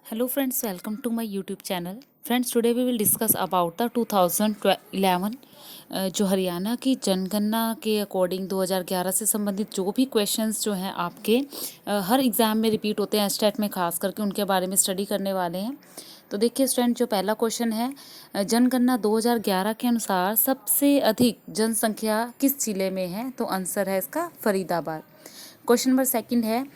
Hello friends, welcome to my YouTube channel. Friends, today we will discuss about the 2011 जो हरियाणा की जनगणना के according 2011 से संबंधित जो भी क्वेश्चंस जो हैं आपके हर एग्ज़ाम में रिपीट होते हैं, स्टेट में खास करके उनके बारे में स्टडी करने वाले हैं। तो देखिए स्टूडेंट, जो पहला क्वेश्चन है, जनगणना 2011 के अनुसार सबसे अधिक जनसंख्या किस जिले में है? तो आंसर है इसका फरीदाबाद। क्वेश्चन नंबर सेकंड है,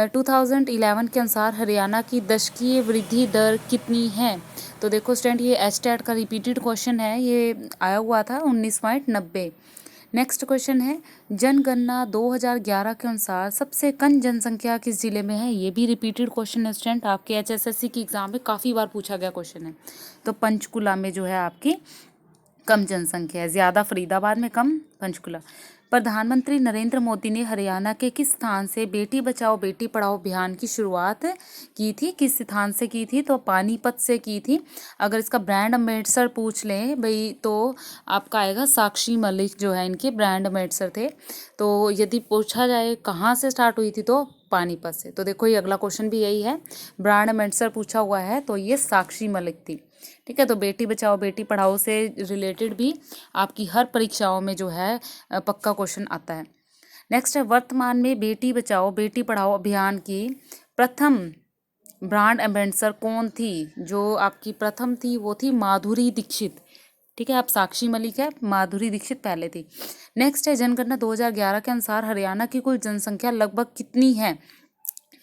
2011 के अनुसार हरियाणा की दशकीय वृद्धि दर कितनी है? तो देखो स्टूडेंट, ये एचटेट का रिपीटेड क्वेश्चन है, ये आया हुआ था 19.90। नेक्स्ट क्वेश्चन है, जनगणना 2011 के अनुसार सबसे कम जनसंख्या किस जिले में है? ये भी रिपीटेड क्वेश्चन है स्टूडेंट, आपके एचएसएससी की एग्जाम में काफ़ी बार पूछा गया क्वेश्चन है। तो पंचकुला में जो है आपकी कम जनसंख्या है, ज़्यादा फरीदाबाद में, कम पंचकुला। प्रधानमंत्री नरेंद्र मोदी ने हरियाणा के किस स्थान से बेटी बचाओ बेटी पढ़ाओ अभियान की शुरुआत की थी? किस स्थान से की थी? तो पानीपत से की थी। अगर इसका ब्रांड अम्बेडकर पूछ लें भाई तो आपका आएगा साक्षी मलिक, जो है इनके ब्रांड अम्बेडकर थे। तो यदि पूछा जाए कहाँ से स्टार्ट हुई थी तो पानीपत से। तो देखो ये अगला क्वेश्चन भी यही है, ब्रांड अम्बेडकर पूछा हुआ है तो ये साक्षी मलिक थी। ठीक है, तो बेटी बचाओ बेटी पढ़ाओ से रिलेटेड भी आपकी हर परीक्षाओं में जो है पक्का क्वेश्चन आता है। नेक्स्ट है, वर्तमान में बेटी बचाओ बेटी पढ़ाओ अभियान की प्रथम ब्रांड एम्बेसडर कौन थी? जो आपकी प्रथम थी वो थी माधुरी दीक्षित। ठीक है, आप साक्षी मलिक है, माधुरी दीक्षित पहले थी। नेक्स्ट है, जनगणना 2011 के अनुसार हरियाणा की कुल जनसंख्या लगभग कितनी है?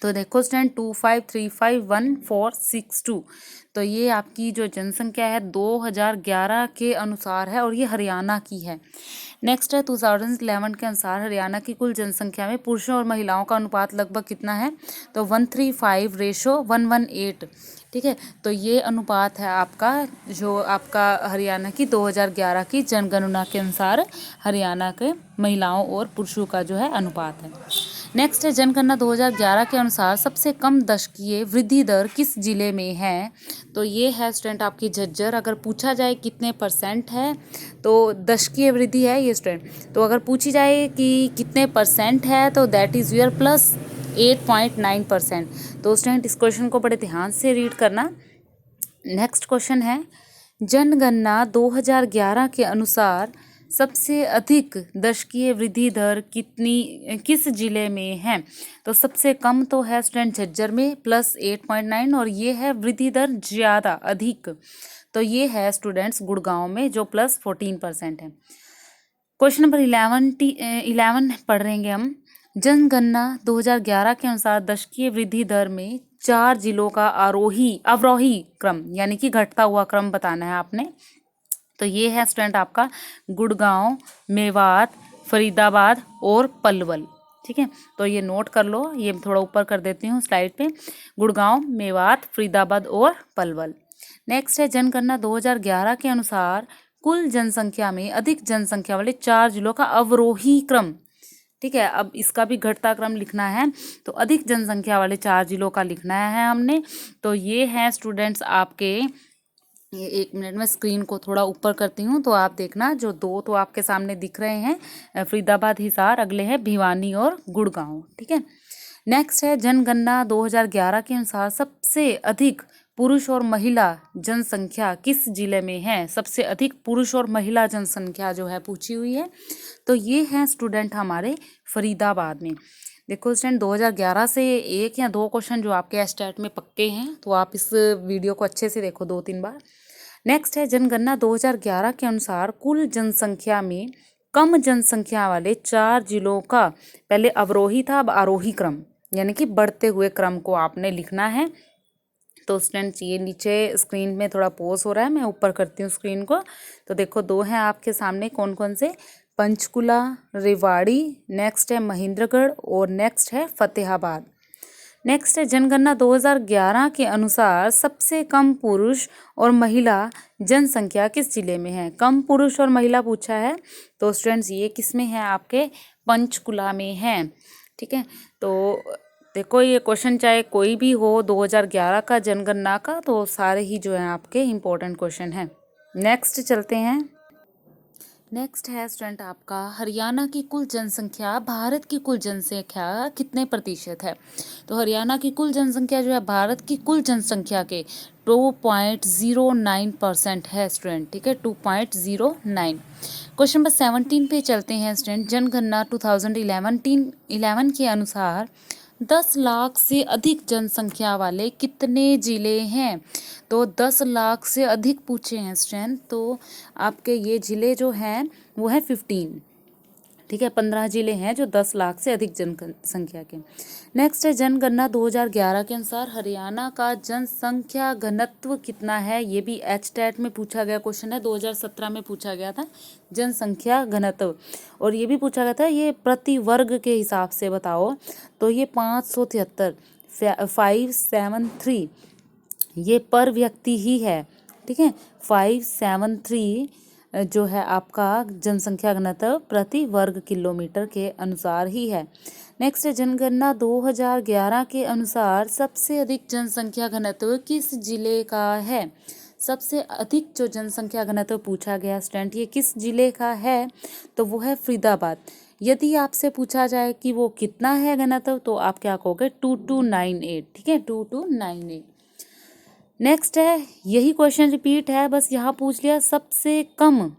तो देखो स्टूडेंट, 25351462। तो ये आपकी जो जनसंख्या है 2011 के अनुसार है और ये हरियाणा की है। नेक्स्ट है, 2011 के अनुसार हरियाणा की कुल जनसंख्या में पुरुषों और महिलाओं का अनुपात लगभग कितना है? तो 135:118। ठीक है, तो ये अनुपात है आपका, जो आपका हरियाणा की 2011 की जनगणना के अनुसार हरियाणा के महिलाओं और पुरुषों का जो है अनुपात है। नेक्स्ट है, जनगणना 2011 के अनुसार सबसे कम दशकीय वृद्धि दर किस जिले में है? तो ये है स्टूडेंट आपकी झज्जर। अगर पूछा जाए कितने परसेंट है तो दशकीय वृद्धि है ये स्टूडेंट। तो अगर पूछी जाए कि कितने परसेंट है तो दैट इज़ यूर प्लस 8.9%। तो स्टूडेंट इस क्वेश्चन को बड़े ध्यान से रीड करना। नेक्स्ट क्वेश्चन है, जनगणना 2011 के अनुसार सबसे अधिक दशकीय वृद्धि दर किस जिले में है? तो सबसे कम तो है स्टूडेंट झज्जर में +8.9, और ये है वृद्धि दर ज़्यादा अधिक, तो ये है स्टूडेंट्स गुड़गांव में जो +14% है। क्वेश्चन नंबर 11 पढ़ रहेंगे हम। जनगणना 2011 के अनुसार दशकीय वृद्धि दर में 4 जिलों का अवरोही क्रम यानी कि घटता हुआ क्रम बताना है आपने। तो ये है स्टूडेंट आपका गुड़गांव, मेवात, फरीदाबाद और पलवल। ठीक है, तो ये नोट कर लो, ये थोड़ा ऊपर कर देती हूँ स्लाइड पे। गुड़गांव, मेवात, फरीदाबाद और पलवल। नेक्स्ट है, जनगणना 2011 के अनुसार कुल जनसंख्या में अधिक जनसंख्या वाले 4 जिलों का अवरोही क्रम। ठीक है, अब इसका भी घटता क्रम लिखना है, तो अधिक जनसंख्या वाले 4 जिलों का लिखना है हमने। तो ये हैं स्टूडेंट्स आपके, ये 1 मिनट में स्क्रीन को थोड़ा ऊपर करती हूँ तो आप देखना, जो 2 तो आपके सामने दिख रहे हैं फरीदाबाद, हिसार, अगले हैं भिवानी और गुड़गांव। ठीक है, नेक्स्ट है, जनगणना 2011 के अनुसार सबसे अधिक पुरुष और महिला जनसंख्या किस जिले में है? सबसे अधिक पुरुष और महिला जनसंख्या जो है पूछी हुई है, तो ये हैं स्टूडेंट हमारे फरीदाबाद में। देखो स्टूडेंट, 2011 से 1 या 2 क्वेश्चन जो आपके एस्टेट में पक्के हैं, तो आप इस वीडियो को अच्छे से देखो 2-3 बार। नेक्स्ट है, जनगणना 2011 के अनुसार कुल जनसंख्या में कम जनसंख्या वाले 4 जिलों का, पहले अवरोही था अब आरोही क्रम, यानी कि बढ़ते हुए क्रम को आपने लिखना है। तो स्टूडेंट्स ये नीचे स्क्रीन में थोड़ा पॉज हो रहा है, मैं ऊपर करती हूँ स्क्रीन को। तो देखो 2 हैं आपके सामने, कौन कौन से? पंचकुला, रेवाड़ी, नेक्स्ट है महेंद्रगढ़ और नेक्स्ट है फतेहाबाद। नेक्स्ट है, जनगणना 2011 के अनुसार सबसे कम पुरुष और महिला जनसंख्या किस जिले में है? कम पुरुष और महिला पूछा है, तो स्टूडेंट्स ये किस में है? आपके पंचकुला में है। ठीक है, तो देखो ये क्वेश्चन चाहे कोई भी हो 2011 का जनगणना का, तो सारे ही जो है आपके इम्पोर्टेंट क्वेश्चन हैं। नेक्स्ट चलते हैं। नेक्स्ट है स्टूडेंट आपका हरियाणा की कुल जनसंख्या भारत की कुल जनसंख्या कितने प्रतिशत है। तो हरियाणा की कुल जनसंख्या जो है भारत की कुल जनसंख्या के 2.09% है स्टूडेंट, ठीक है 2.09। क्वेश्चन नंबर 17 पे चलते हैं स्टूडेंट। जनगणना 2011 के अनुसार 10 लाख से अधिक जनसंख्या वाले कितने जिले हैं। तो 10 लाख से अधिक पूछे हैं स्टूडेंट, तो आपके ये जिले जो हैं वो है 15, ठीक है 15 जिले हैं जो 10 लाख से अधिक जनसंख्या के। नेक्स्ट है जनगणना 2011 के अनुसार हरियाणा का जनसंख्या घनत्व कितना है। ये भी एचटेट में पूछा गया क्वेश्चन है, 2017 में पूछा गया था जनसंख्या घनत्व। और ये भी पूछा गया था ये प्रति वर्ग के हिसाब से बताओ, तो ये 573 573 ये पर व्यक्ति ही है, ठीक है 573 जो है आपका जनसंख्या घनत्व प्रति वर्ग किलोमीटर के अनुसार ही है। नेक्स्ट है जनगणना 2011 के अनुसार सबसे अधिक जनसंख्या घनत्व किस जिले का है। सबसे अधिक जो जनसंख्या घनत्व पूछा गया स्टूडेंट ये किस जिले का है, तो वो है फरीदाबाद। यदि आपसे पूछा जाए कि वो कितना है घनत्व, तो आप क्या कहोगे 2298, ठीक है 2298। नेक्स्ट है यही क्वेश्चन रिपीट है, बस यहाँ पूछ लिया सबसे कम,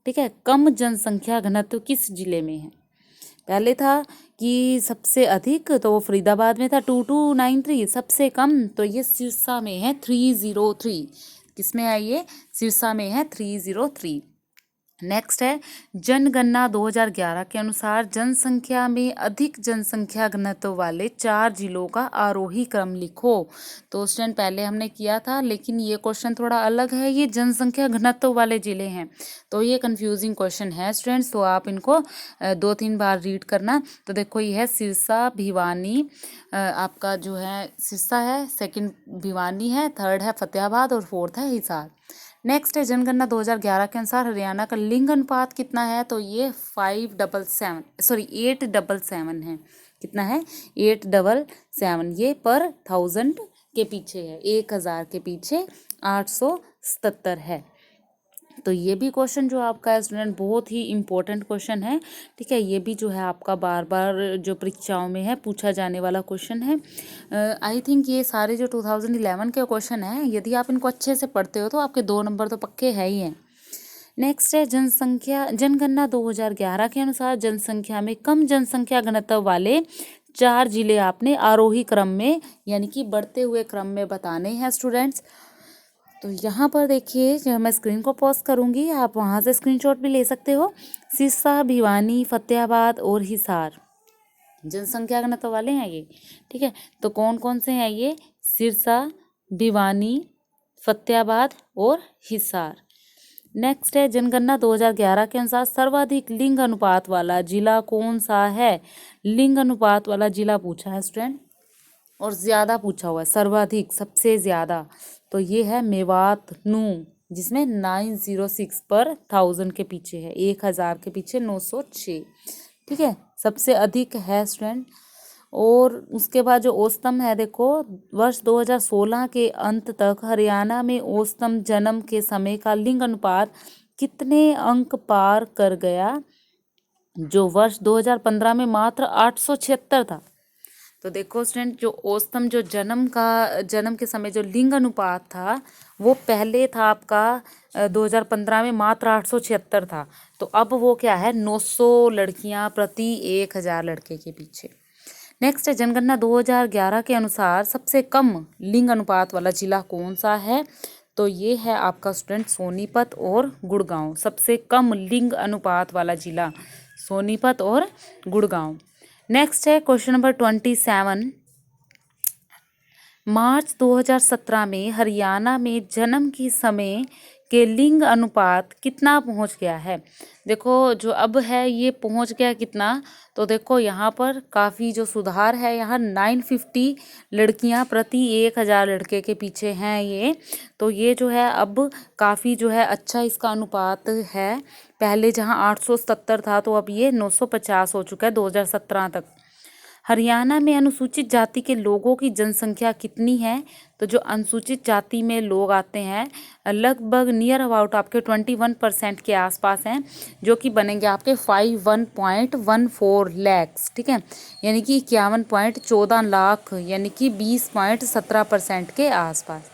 ठीक है कम जनसंख्या घनत्व किस जिले में है। पहले था कि सबसे अधिक, तो वो फरीदाबाद में था 2293, सबसे कम तो ये सिरसा में है 303। किसमें है ये, सिरसा में है 303। नेक्स्ट है जनगणना 2011 के अनुसार जनसंख्या में अधिक जनसंख्या घनत्व वाले 4 जिलों का आरोही क्रम लिखो। तो स्टूडेंट पहले हमने किया था, लेकिन ये क्वेश्चन थोड़ा अलग है, ये जनसंख्या घनत्व वाले जिले हैं, तो ये कंफ्यूजिंग क्वेश्चन है स्टूडेंट्स, तो आप इनको 2-3 बार रीड करना। तो देखो ये है सिरसा, भिवानी, आपका जो है सिरसा है, सेकंड भिवानी है, थर्ड है फतेहाबाद और फोर्थ है हिसार। नेक्स्ट है जनगणना 2011 के अनुसार हरियाणा का लिंग अनुपात कितना है। तो ये 877 है। कितना है 877, ये पर 1000 के पीछे है, 1000 के पीछे 877 है। तो ये भी क्वेश्चन जो आपका है स्टूडेंट बहुत ही इम्पोर्टेंट क्वेश्चन है, ठीक है ये भी जो है आपका बार बार जो परीक्षाओं में है पूछा जाने वाला क्वेश्चन है। आई थिंक ये सारे जो 2011 के क्वेश्चन हैं, यदि आप इनको अच्छे से पढ़ते हो तो आपके 2 नंबर तो पक्के है ही हैं। नेक्स्ट है जनगणना 2011 के अनुसार जनसंख्या में कम जनसंख्या घनत्व वाले 4 जिले आपने आरोही क्रम में यानी कि बढ़ते हुए क्रम में बताने हैं स्टूडेंट्स। तो यहाँ पर देखिए जब मैं स्क्रीन को पॉज करूँगी आप वहाँ से स्क्रीनशॉट भी ले सकते हो। सिरसा, भिवानी, फतेहाबाद और हिसार जनसंख्या घनत्व वाले हैं ये, ठीक है। तो कौन कौन से हैं ये, सिरसा, भिवानी, फतेहाबाद और हिसार। नेक्स्ट है जनगणना 2011 के अनुसार सर्वाधिक लिंग अनुपात वाला जिला कौन सा है। लिंग अनुपात वाला जिला पूछा है स्टूडेंट और ज़्यादा पूछा हुआ है, सर्वाधिक सबसे ज़्यादा, तो ये है मेवात नू, जिसमें 906 पर 1000 के पीछे है, 1000 के पीछे 906, ठीक है सबसे अधिक है स्टूडेंट। और उसके बाद जो औसतम है देखो, वर्ष 2016 के अंत तक हरियाणा में औसतम जन्म के समय का लिंग अनुपात कितने अंक पार कर गया, जो वर्ष 2015 में मात्र 876 था। तो देखो स्टूडेंट जो औसतम जो जन्म के समय जो लिंग अनुपात था वो पहले था आपका 2015 में मात्र 876 था, तो अब वो क्या है 900 लड़कियां प्रति 1000 लड़के के पीछे। नेक्स्ट है जनगणना 2011 के अनुसार सबसे कम लिंग अनुपात वाला जिला कौन सा है। तो ये है आपका स्टूडेंट सोनीपत और गुड़गांव, सबसे कम लिंग अनुपात वाला जिला सोनीपत और गुड़गांव। नेक्स्ट है क्वेश्चन नंबर 27। मार्च 2017 में हरियाणा में जन्म के समय के लिंग अनुपात कितना पहुंच गया है। देखो जो अब है ये पहुंच गया कितना, तो देखो यहाँ पर काफ़ी जो सुधार है, यहाँ 950 लड़कियाँ प्रति 1000 लड़के के पीछे हैं ये, तो ये जो है अब काफ़ी जो है अच्छा इसका अनुपात है। पहले जहाँ 870 था तो अब ये 950 हो चुका है 2017 तक। हरियाणा में अनुसूचित जाति के लोगों की जनसंख्या कितनी है? तो जो अनुसूचित जाति में लोग आते हैं लगभग नियर अबाउट आपके 21% के आसपास हैं, जो कि बनेंगे आपके 51.14 लैक्स, ठीक है, यानी कि 51.14 लाख, यानी कि 20.17% के आसपास।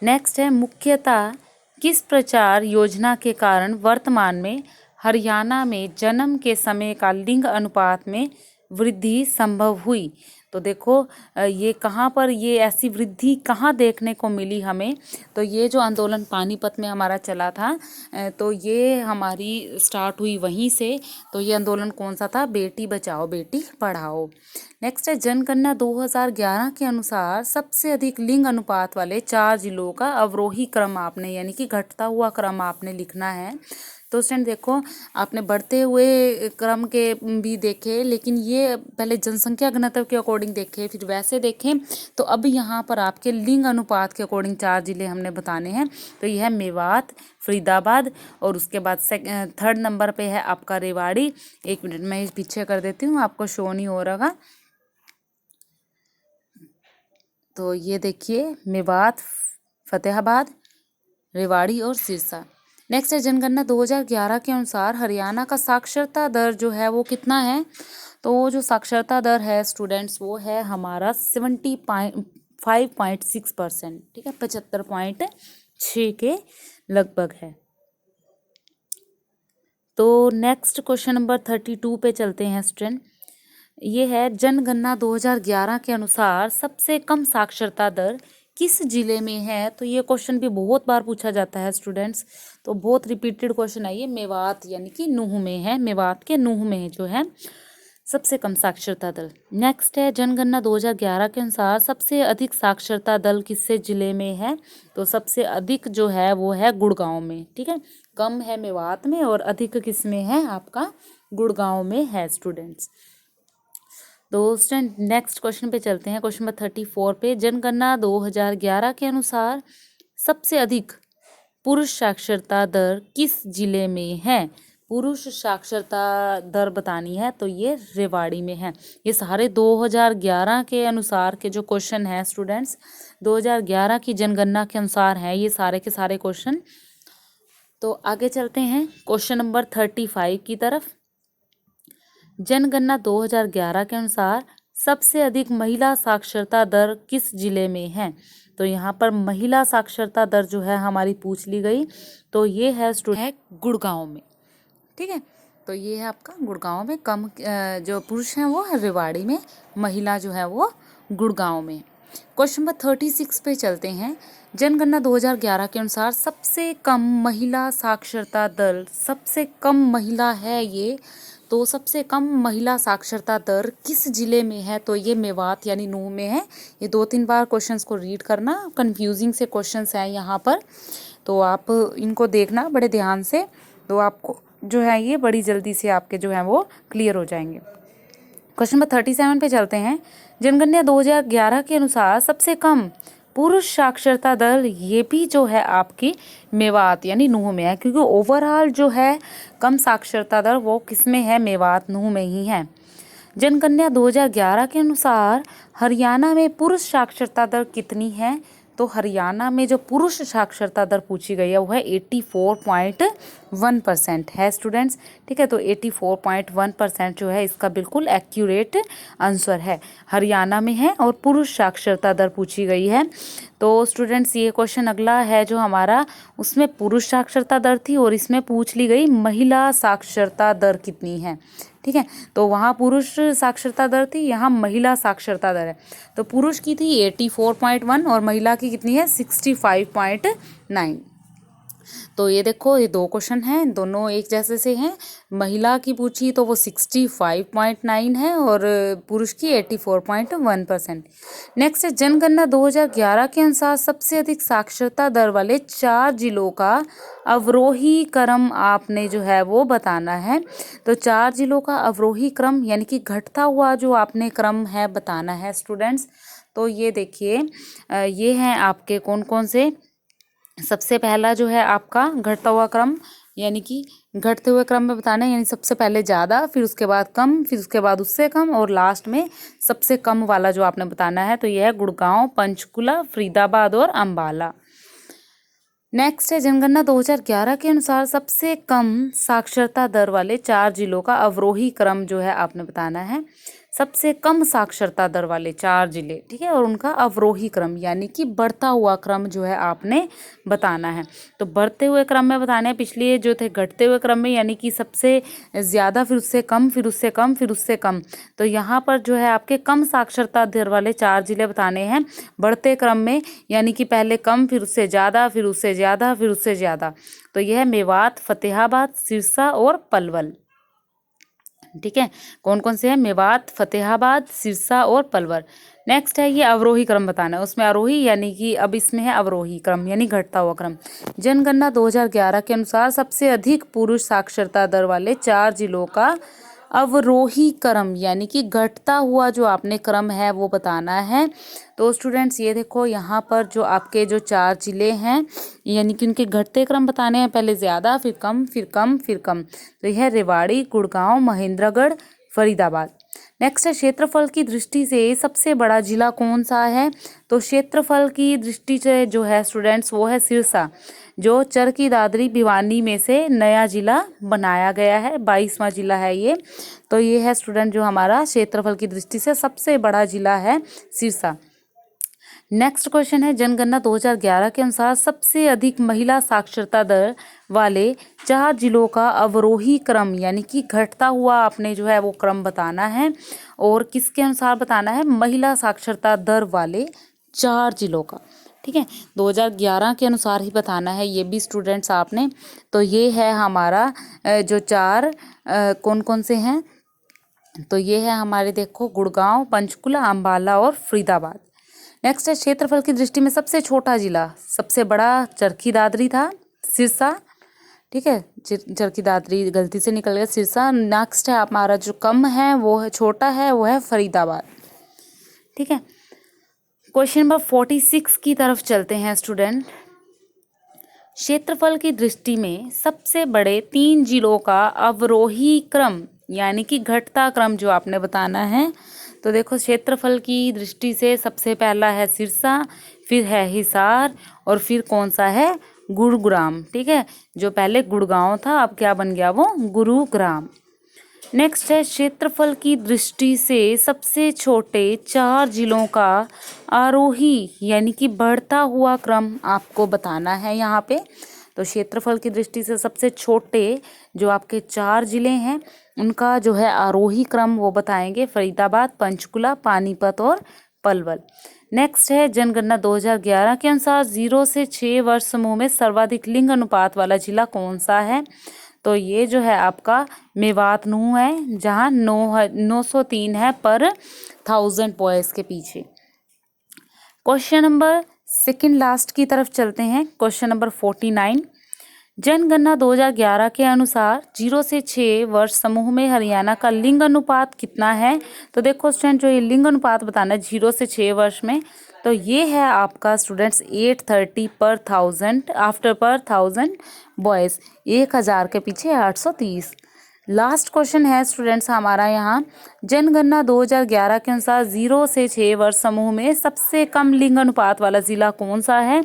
नेक्स्ट है, मुख्यतः किस प्रचार योजना के कारण वर्तमान में हरियाणा में जन्म के समय का लिंग अनुपात में वृद्धि संभव हुई? तो देखो ये कहाँ पर, ये ऐसी वृद्धि कहाँ देखने को मिली हमें? तो ये जो आंदोलन पानीपत में हमारा चला था, तो ये हमारी स्टार्ट हुई वहीं से। तो ये आंदोलन कौन सा था? बेटी बचाओ बेटी पढ़ाओ। नेक्स्ट है, जनगणना 2011 के अनुसार सबसे अधिक लिंग अनुपात वाले 4 जिलों का अवरोही क्रम आपने, यानी कि घटता हुआ क्रम आपने लिखना है। तो स्टूडेंट देखो, आपने बढ़ते हुए क्रम के भी देखे, लेकिन ये पहले जनसंख्या घनत्व के अकॉर्डिंग देखे, फिर वैसे देखें। तो अब यहाँ पर आपके लिंग अनुपात के अकॉर्डिंग 4 जिले हमने बताने हैं। तो यह है मेवात, फरीदाबाद, और उसके बाद 3rd नंबर पे है आपका रेवाड़ी। 1 मिनट मैं पीछे कर देती हूँ, आपको शो नहीं हो रहा। तो ये देखिए, मेवात, फतेहाबाद, रेवाड़ी और सिरसा। नेक्स्ट है, जनगणना 2011 के अनुसार हरियाणा का साक्षरता दर जो है वो कितना है? तो वो जो साक्षरता दर है स्टूडेंट्स, वो है हमारा 75.6%, ठीक है, 75.6 के लगभग है। तो नेक्स्ट क्वेश्चन नंबर 32 पे चलते हैं स्टूडेंट। ये है, जनगणना 2011 के अनुसार सबसे कम साक्षरता दर किस जिले में है? तो ये क्वेश्चन भी बहुत बार पूछा जाता है स्टूडेंट्स, तो बहुत रिपीटेड क्वेश्चन है ये। मेवात यानी कि नूंह में है, मेवात के नूंह में जो है सबसे कम साक्षरता दर। नेक्स्ट है, जनगणना 2011 के अनुसार सबसे अधिक साक्षरता दर किससे जिले में है? तो सबसे अधिक जो है वो है गुड़गांव में, ठीक है, कम है मेवात में और अधिक किस में है? आपका गुड़गांव में है स्टूडेंट्स। तो स्टूडेंट नेक्स्ट क्वेश्चन पे चलते हैं, क्वेश्चन नंबर 34 पे। जनगणना 2011 के अनुसार सबसे अधिक पुरुष साक्षरता दर किस जिले में है? पुरुष साक्षरता दर बतानी है तो ये रेवाड़ी में है। ये सारे 2011 के अनुसार के जो क्वेश्चन हैं स्टूडेंट्स, 2011 की जनगणना के अनुसार हैं ये सारे के सारे क्वेश्चन। तो आगे चलते हैं क्वेश्चन नंबर 35 की तरफ। जनगणना 2011 के अनुसार सबसे अधिक महिला साक्षरता दर किस जिले में है? तो यहाँ पर महिला साक्षरता दर जो है हमारी पूछ ली गई, तो ये है स्टूडेंट गुड़गांव में, ठीक है। तो ये है आपका गुड़गांव में, कम जो पुरुष हैं वो है रेवाड़ी में, महिला जो है वो गुड़गांव में। क्वेश्चन नंबर 36 पे चलते हैं। जनगणना 2011 के अनुसार सबसे कम महिला साक्षरता दर, सबसे कम महिला है ये, तो सबसे कम महिला साक्षरता दर किस जिले में है? तो ये मेवात यानी नूंह में है। ये 2-3 बार क्वेश्चंस को रीड करना, कंफ्यूजिंग से क्वेश्चंस हैं यहाँ पर, तो आप इनको देखना बड़े ध्यान से, तो आपको जो है ये बड़ी जल्दी से आपके जो है वो क्लियर हो जाएंगे। क्वेश्चन नंबर 37 पे चलते हैं। जनगणना 2011 के अनुसार सबसे कम पुरुष साक्षरता दर, ये भी जो है आपकी मेवात यानी नूंह में है, क्योंकि ओवरऑल जो है कम साक्षरता दर वो किस में है? मेवात नूंह में ही है। जनगणना 2011 के अनुसार हरियाणा में पुरुष साक्षरता दर कितनी है? तो हरियाणा में जो पुरुष साक्षरता दर पूछी गई है वो है 84.1% है स्टूडेंट्स, ठीक है। तो 84.1% जो है इसका बिल्कुल एक्यूरेट आंसर है, हरियाणा में है और पुरुष साक्षरता दर पूछी गई है। तो स्टूडेंट्स ये क्वेश्चन अगला है जो हमारा, उसमें पुरुष साक्षरता दर थी और इसमें पूछ ली गई महिला साक्षरता दर कितनी है, ठीक है। तो वहाँ पुरुष साक्षरता दर थी, यहाँ महिला साक्षरता दर है। तो पुरुष की थी 84.1 और महिला की कितनी है? 65.9। तो ये देखो, ये 2 क्वेश्चन हैं, दोनों एक जैसे से हैं। महिला की पूछी तो वो 65.9 है और पुरुष की 84.1%। नेक्स्ट है, जनगणना 2011 के अनुसार सबसे अधिक साक्षरता दर वाले 4 जिलों का अवरोही क्रम आपने जो है वो बताना है। तो 4 जिलों का अवरोही क्रम यानी कि घटता हुआ जो आपने क्रम है बताना है स्टूडेंट्स। तो ये देखिए, ये हैं आपके कौन कौन से। सबसे पहला जो है आपका घटता हुआ क्रम यानी कि घटते हुए क्रम में बताना है, यानी सबसे पहले ज़्यादा, फिर उसके बाद कम, फिर उसके बाद उससे कम, और लास्ट में सबसे कम वाला जो आपने बताना है। तो यह है गुड़गांव, पंचकुला, फरीदाबाद और अम्बाला। नेक्स्ट है जनगणना 2011 के अनुसार सबसे कम साक्षरता दर वाले 4 जिलों का अवरोही क्रम जो है आपने बताना है। सबसे कम साक्षरता दर वाले 4 जिले, ठीक है, और उनका अवरोही क्रम यानी कि बढ़ता हुआ क्रम जो है आपने बताना है। तो बढ़ते हुए क्रम में बताने हैं, पिछले जो थे घटते हुए क्रम में, यानी कि सबसे ज़्यादा, फिर उससे कम, फिर उससे कम, फिर उससे कम। तो यहाँ पर जो है आपके कम साक्षरता दर वाले 4 जिले बताने हैं बढ़ते क्रम में, यानी कि पहले कम, फिर उससे ज़्यादा, फिर उससे ज़्यादा, फिर उससे ज़्यादा। तो यह है मेवात, फतेहाबाद, सिरसा और पलवल। ठीक है, कौन कौन से हैं? मेवात, फतेहाबाद, सिरसा और पलवल। नेक्स्ट है ये अवरोही क्रम बताना है, उसमें आरोही यानी कि अब इसमें है अवरोही क्रम यानी घटता हुआ क्रम। जनगणना 2011 के अनुसार सबसे अधिक पुरुष साक्षरता दर वाले 4 जिलों का अवरोही क्रम यानी कि घटता हुआ जो आपने क्रम है वो बताना है। तो स्टूडेंट्स ये देखो यहाँ पर जो आपके जो 4 जिले हैं यानी कि उनके घटते क्रम बताने हैं, पहले ज़्यादा, फिर कम, फिर कम, फिर कम। तो यह रेवाड़ी, गुड़गांव, महेंद्रगढ़, फरीदाबाद। नेक्स्ट है क्षेत्रफल की दृष्टि से सबसे बड़ा जिला कौन सा है? तो क्षेत्रफल की दृष्टि से जो है स्टूडेंट्स वो है सिरसा, जो चरखी दादरी भिवानी में से नया जिला बनाया गया है, 22वां जिला है ये। तो ये है स्टूडेंट जो हमारा क्षेत्रफल की दृष्टि से सबसे बड़ा जिला है सिरसा। नेक्स्ट क्वेश्चन है जनगणना 2011 के अनुसार सबसे अधिक महिला साक्षरता दर वाले 4 जिलों का अवरोही क्रम यानी कि घटता हुआ आपने जो है वो क्रम बताना है, और किसके अनुसार बताना है? महिला साक्षरता दर वाले 4 जिलों का। ठीक है, 2011 के अनुसार ही बताना है ये भी स्टूडेंट्स आपने। तो ये है हमारा जो 4 कौन कौन से हैं? तो ये है हमारे देखो गुड़गांव, पंचकुला, अम्बाला और फरीदाबाद। नेक्स्ट है क्षेत्रफल की दृष्टि में सबसे छोटा जिला, सबसे बड़ा चरखी दादरी था, सिरसा। ठीक है, चरखी दादरी गलती से निकल गया, सिरसा। नेक्स्ट है हमारा जो कम है वो है छोटा है, वो है फरीदाबाद। ठीक है, क्वेश्चन नंबर 46 की तरफ चलते हैं स्टूडेंट। क्षेत्रफल की दृष्टि में सबसे बड़े 3 जिलों का अवरोही क्रम यानी कि घटता क्रम जो आपने बताना है। तो देखो क्षेत्रफल की दृष्टि से सबसे पहला है सिरसा, फिर है हिसार, और फिर कौन सा है? गुरुग्राम। ठीक है, जो पहले गुड़गांव था अब क्या बन गया? वो गुरुग्राम। नेक्स्ट है क्षेत्रफल की दृष्टि से सबसे छोटे 4 जिलों का आरोही यानी कि बढ़ता हुआ क्रम आपको बताना है यहाँ पे। तो क्षेत्रफल की दृष्टि से सबसे छोटे जो आपके 4 जिले हैं उनका जो है आरोही क्रम वो बताएंगे, फरीदाबाद, पंचकुला, पानीपत और पलवल। नेक्स्ट है जनगणना 2011 के अनुसार 0 से 6 वर्ष समूह में सर्वाधिक लिंग अनुपात वाला जिला कौन सा है? तो ये जो है आपका मेवात नूह है, जहाँ 903 है पर 1000 बॉयज़ के पीछे। क्वेश्चन नंबर सेकंड लास्ट की तरफ चलते हैं, क्वेश्चन नंबर 49। जनगणना 2011 के अनुसार 0 से 6 वर्ष समूह में हरियाणा का लिंग अनुपात कितना है? तो देखो स्टूडेंट जो ये लिंग अनुपात बताना है 0 से 6 वर्ष में, तो ये है आपका स्टूडेंट्स 830 पर 1000 आफ्टर पर 1000 बॉयज़, 1000 के पीछे 830। लास्ट क्वेश्चन है स्टूडेंट्स हमारा यहाँ, जनगणना 2011 के अनुसार 0 से 6 वर्ष समूह में सबसे कम लिंग अनुपात वाला ज़िला कौन सा है?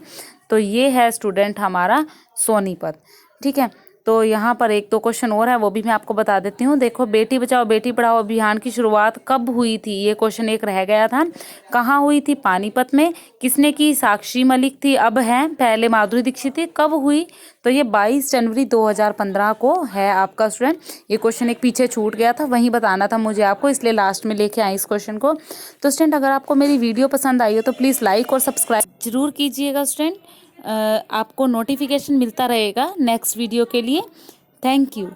तो ये है स्टूडेंट हमारा सोनीपत। ठीक है, तो यहाँ पर एक दो क्वेश्चन और है वो भी मैं आपको बता देती हूँ। देखो बेटी बचाओ बेटी पढ़ाओ अभियान की शुरुआत कब हुई थी? ये क्वेश्चन एक रह गया था। कहाँ हुई थी? पानीपत में। किसने की? साक्षी मलिक थी, अब है, पहले माधुरी दीक्षित थी। कब हुई? तो ये 22 जनवरी 2015 को है आपका स्टूडेंट। ये क्वेश्चन एक पीछे छूट गया था, वहीं बताना था मुझे आपको, इसलिए लास्ट में लेके आई इस क्वेश्चन को। तो स्टूडेंट अगर आपको मेरी वीडियो पसंद आई हो तो प्लीज़ लाइक और सब्सक्राइब जरूर कीजिएगा स्टूडेंट। आपको नोटिफिकेशन मिलता रहेगा नेक्स्ट वीडियो के लिए। Thank you.